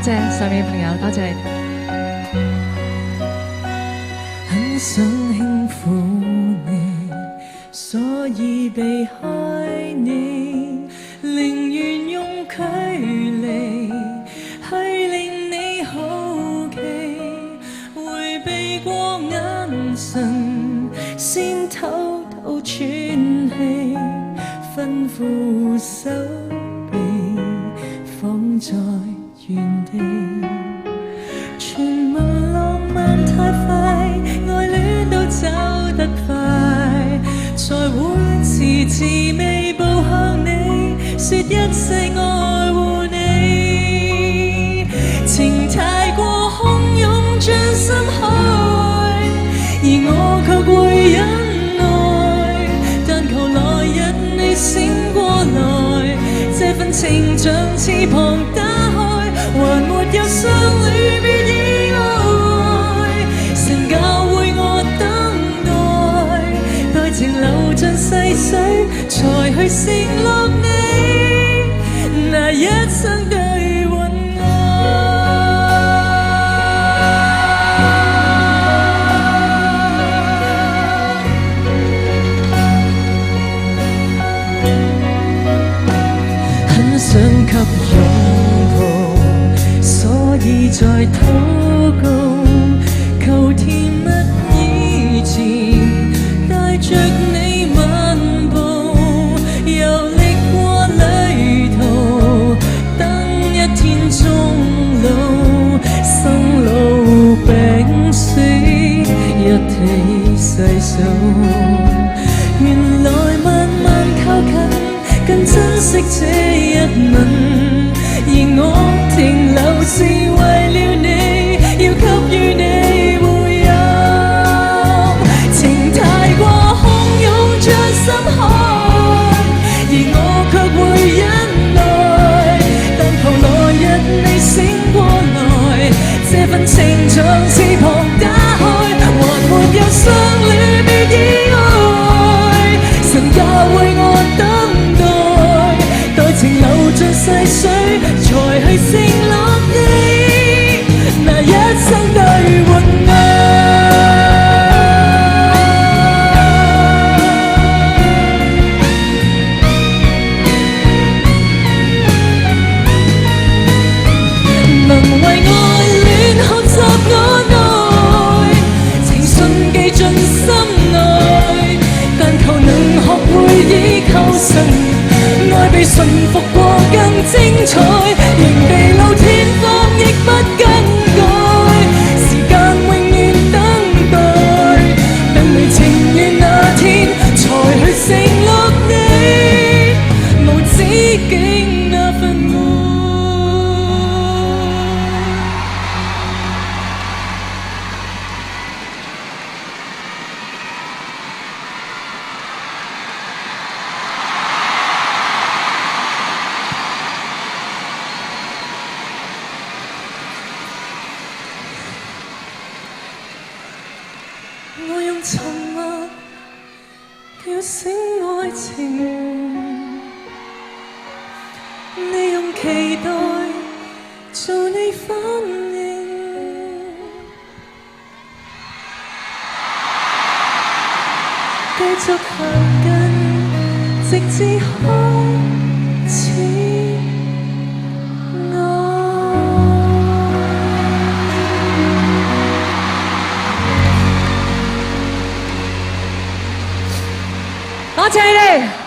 謝上面嘅朋友，多謝你哋。很想輕撫你，所以避開你，寧願用距離去令你好奇，迴避過眼神，先偷偷喘氣，吩咐手臂放在原地。傳聞浪漫太快，愛戀都走得快，才會遲遲未步向你，說一世愛護你。情太過洶湧像深海，而我卻會忍耐，但求來日你醒過來，這份情像翅膀打開，還沒有相戀別意外，神教會我等待，待情流盡逝水，才去承諾你那一生對運愛。很想給擁抱，所以在禱告，求甜蜜以前帶着你漫步，遊歷過旅途，等一天終老，生老病死一起細數，原來慢慢靠近，更珍惜這一吻，而我停留是為了你，要給予你回音。情太過洶湧像深海，而我卻會忍耐，但求來日你醒過來，這份情像翅膀打開，還沒有相戀別意外，神教會我等待，待情流盡逝水，才去承諾你那一生對換愛。能為愛戀學習我愛，情信記進心內，但求能學會依靠神，愛被馴服過更精彩，仍被老天放亦不更改，時間永遠等待，等你情願那天才去承諾你無止境那份愛。我用沉默叫醒愛情，你用期待做你反應，繼續行近，直至開始。多謝你哋。